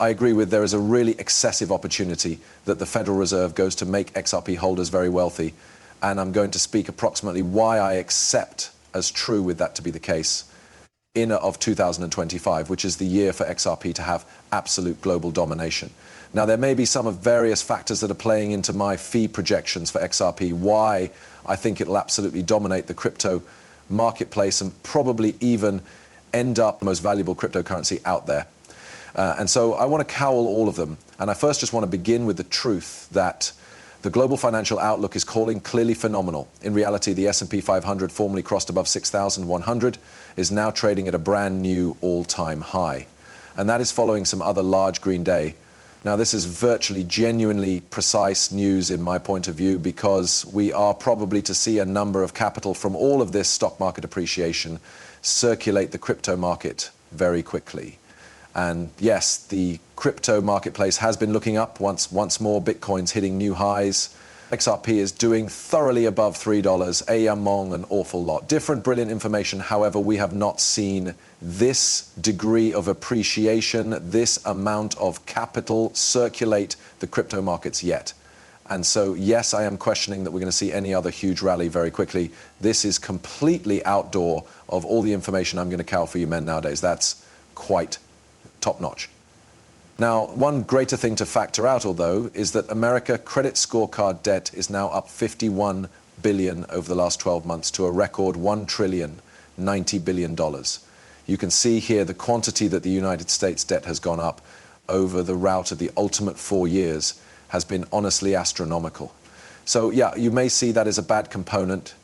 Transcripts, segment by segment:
I agree with there is a really excessive opportunity that the Federal Reserve goes to make XRP holders very wealthy. And I'm going to speak approximately why I accept as true with that to be the case in of 2025, which is the year for XRP to have absolute global domination. Now, there may be some of various factors that are playing into my fee projections for XRP, why I think it'll absolutely dominate the crypto marketplace and probably even end up the most valuable cryptocurrency out there. And so I want to cowl all of them. And I first just want to begin with the truth that the global financial outlook is calling clearly phenomenal. In reality, the S&P 500 formerly crossed above 6,100 is now trading at a brand new all-time high. And that is following some other large green day. Now, this is virtually genuinely precise news in my point of view, because we are probably to see a number of capital from all of this stock market appreciation circulate the crypto market very quickly. And yes, the crypto marketplace has been looking up once more. Bitcoin's hitting new highs. XRP is doing thoroughly above $3, among an awful lot. Different brilliant information. However, we have not seen this degree of appreciation, this amount of capital circulate the crypto markets yet. And so, yes, I am questioning that we're going to see any other huge rally very quickly. This is completely outdoor of all the information I'm going to cow for you men nowadays. That's quite top-notch. Now, one greater thing to factor out, although, is that America credit scorecard debt is now up 51 billion over the last 12 months to a record $1,090 billion. You can see here the quantity that the United States debt has gone up over the route of the ultimate 4 years has been honestly astronomical. So yeah, you may see that as a bad component.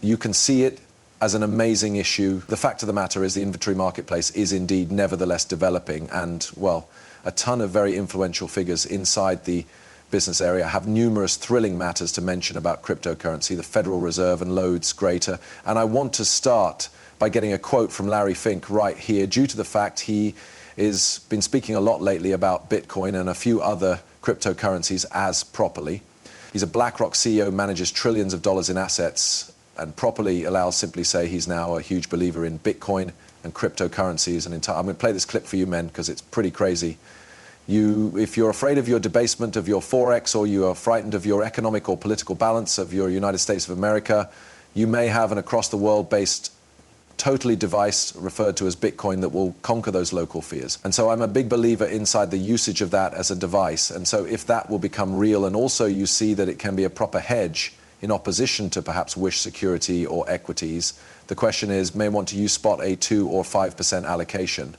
You can see it as an amazing issue. The fact of the matter is the inventory marketplace is indeed nevertheless developing, and, well, a ton of very influential figures inside the business area have numerous thrilling matters to mention about cryptocurrency, the Federal Reserve and loads greater. And I want to start by getting a quote from Larry Fink right here, due to the fact he has been speaking a lot lately about Bitcoin and a few other cryptocurrencies as properly. He's a BlackRock CEO, manages trillions of dollars in assets, and properly allows simply say he's now a huge believer in Bitcoin and cryptocurrencies. And I'm going to play this clip for you men because it's pretty crazy. If you're afraid of your debasement of your Forex, or you are frightened of your economic or political balance of your United States of America, you may have an across the world based totally device referred to as Bitcoin that will conquer those local fears. And so I'm a big believer inside the usage of that as a device. And so if that will become real, and also you see that it can be a proper hedge in opposition to perhaps wish security or equities, the question is, may want to use spot a 2 or 5% allocation.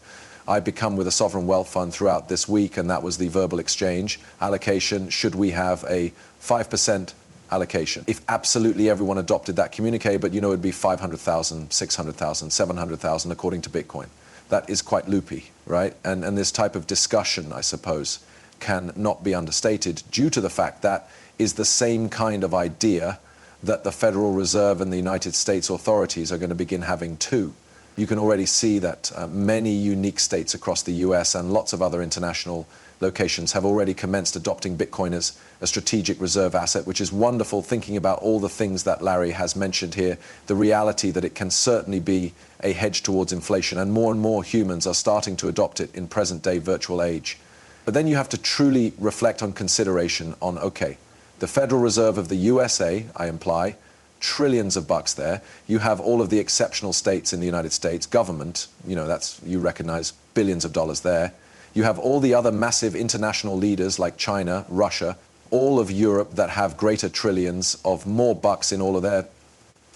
I've become with a sovereign wealth fund throughout this week, and that was the verbal exchange allocation. Should we have a 5% allocation? If absolutely everyone adopted that communique, but you know, it'd be 500,000, 600,000, 700,000 according to Bitcoin. That is quite loopy, right? And this type of discussion, I suppose, can not be understated due to the fact that is the same kind of idea that the Federal Reserve and the United States authorities are going to begin having too. You can already see that many unique states across the US and lots of other international locations have already commenced adopting Bitcoin as a strategic reserve asset, which is wonderful, thinking about all the things that Larry has mentioned here, the reality that it can certainly be a hedge towards inflation, and more humans are starting to adopt it in present-day virtual age. But then you have to truly reflect on consideration on, okay, the Federal Reserve of the USA, I imply, trillions of bucks there. You have all of the exceptional states in the United States, government, you know, you recognize billions of dollars there. You have all the other massive international leaders like China, Russia, all of Europe that have greater trillions of more bucks in all of their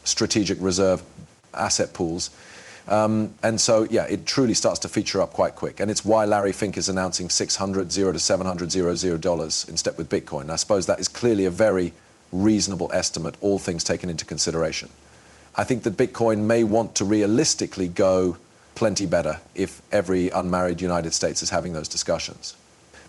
strategic reserve asset pools. And so, yeah, it truly starts to feature up quite quick. And it's why Larry Fink is announcing $600 to $700 in step with Bitcoin. I suppose that is clearly a very reasonable estimate, all things taken into consideration. I think that Bitcoin may want to realistically go plenty better if every unmarried United States is having those discussions.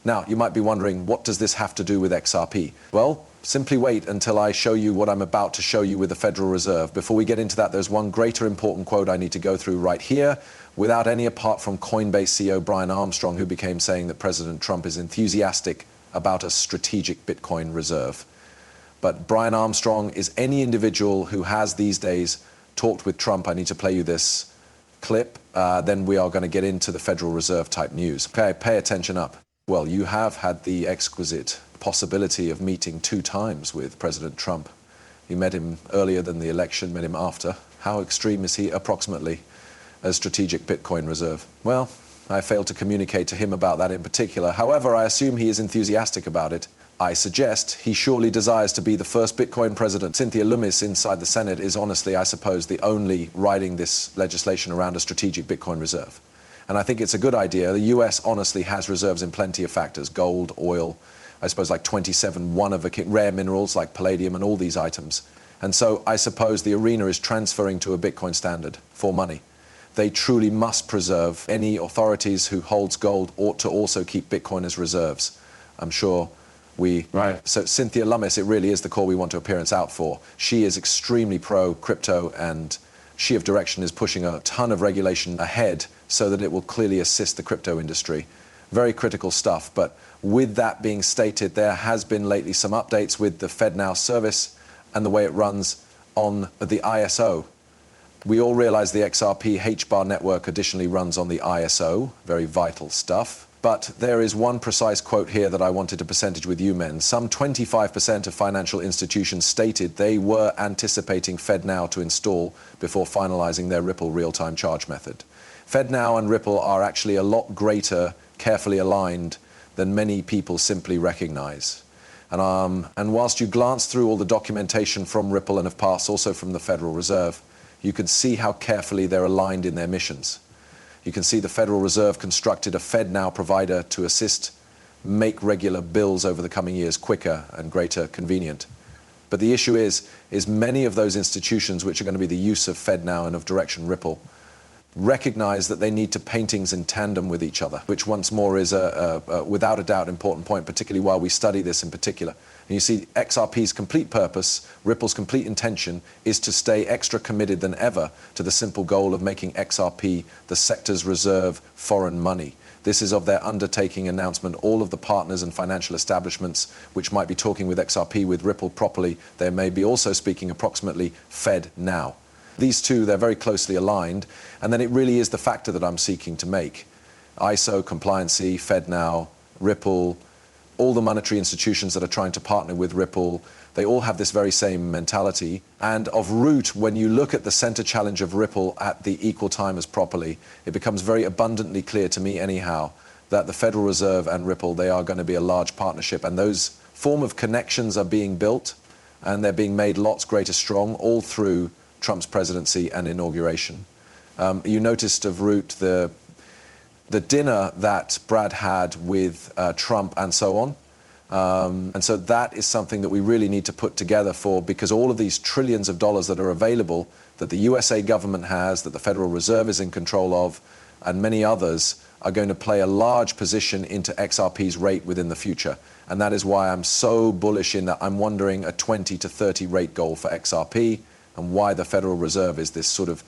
Now, you might be wondering, what does this have to do with XRP? Well, simply wait until I show you what I'm about to show you with the Federal Reserve. Before we get into that, there's one greater important quote I need to go through right here, without any apart from Coinbase CEO Brian Armstrong, who became saying that President Trump is enthusiastic about a strategic Bitcoin reserve. But Brian Armstrong is any individual who has these days talked with Trump. I need to play you this clip, then we are going to get into the Federal Reserve type news. Okay, pay attention up. Well, you have had the exquisite possibility of meeting 2 times with President Trump. You met him earlier than the election, met him after. How extreme is he approximately as strategic Bitcoin reserve? Well, I failed to communicate to him about that in particular. However, I assume he is enthusiastic about it. I suggest he surely desires to be the first Bitcoin president. Cynthia Lummis inside the Senate is honestly, I suppose, the only writing this legislation around a strategic Bitcoin reserve. And I think it's a good idea. The US honestly has reserves in plenty of factors: gold, oil, I suppose like 27 rare minerals like palladium and all these items. And so I suppose the arena is transferring to a Bitcoin standard for money. They truly must preserve. Any authorities who holds gold ought to also keep Bitcoin as reserves. I'm sure So Cynthia Lummis, it really is the call we want to appearance out for. She is extremely pro crypto, and she of direction is pushing a ton of regulation ahead so that it will clearly assist the crypto industry. Very critical stuff. But with that being stated, there has been lately some updates with the FedNow service and the way it runs on the ISO. We all realize the XRP H-bar network additionally runs on the ISO, very vital stuff. But there is one precise quote here that I wanted to percentage with you men. Some 25% of financial institutions stated they were anticipating FedNow to install before finalizing their Ripple real-time charge method. FedNow and Ripple are actually a lot greater, carefully aligned than many people simply recognize. And whilst you glance through all the documentation from Ripple and of past, also from the Federal Reserve, you can see how carefully they're aligned in their missions. You can see the Federal Reserve constructed a FedNow provider to assist make regular bills over the coming years quicker and greater convenient. But the issue is many of those institutions which are going to be the use of FedNow and of Direction Ripple recognize that they need to paint things in tandem with each other, which once more is without a doubt important point, particularly while we study this in particular. And you see XRP's complete purpose, Ripple's complete intention, is to stay extra committed than ever to the simple goal of making XRP the sector's reserve foreign money. This is of their undertaking announcement. All of the partners and financial establishments which might be talking with XRP, with Ripple properly, they may be also speaking approximately FedNow. These two, they're very closely aligned, and then it really is the factor that I'm seeking to make. ISO, compliancy, FedNow, Ripple, all the monetary institutions that are trying to partner with Ripple, they all have this very same mentality. And of root, when you look at the center challenge of Ripple at the equal time as properly, it becomes very abundantly clear to me anyhow that the Federal Reserve and Ripple, they are going to be a large partnership, and those form of connections are being built, and they're being made lots greater strong all through Trump's presidency and inauguration. You noticed of root the dinner that Brad had with Trump and so on. And so that is something that we really need to put together because all of these trillions of dollars that are available, that the USA government has, that the Federal Reserve is in control of, and many others are going to play a large position into XRP's rate within the future. And that is why I'm so bullish in that I'm wondering a 20 to 30 rate goal for XRP, and why the Federal Reserve is this sort of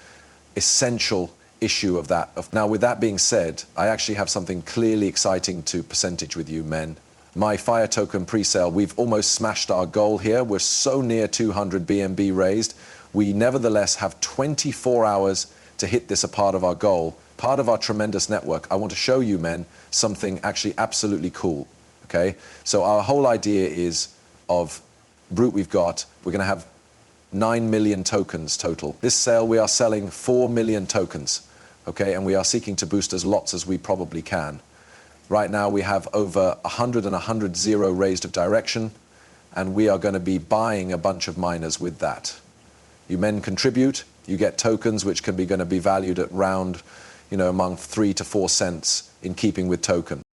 essential issue of that. Now, with that being said, I actually have something clearly exciting to percentage with you men. My FIRE token pre-sale, we've almost smashed our goal here. We're so near 200 BNB raised. We nevertheless have 24 hours to hit this a part of our goal, part of our tremendous network. I want to show you men something actually absolutely cool, okay? So our whole idea is of brute we're going to have 9 million tokens total. This sale, we are selling 4 million tokens, okay? And we are seeking to boost as lots as we probably can. Right now, we have over 100 and 100 zero raised of direction, and we are going to be buying a bunch of miners with that. You men contribute, you get tokens which can be going to be valued at round, among 3 to 4 cents in keeping with token.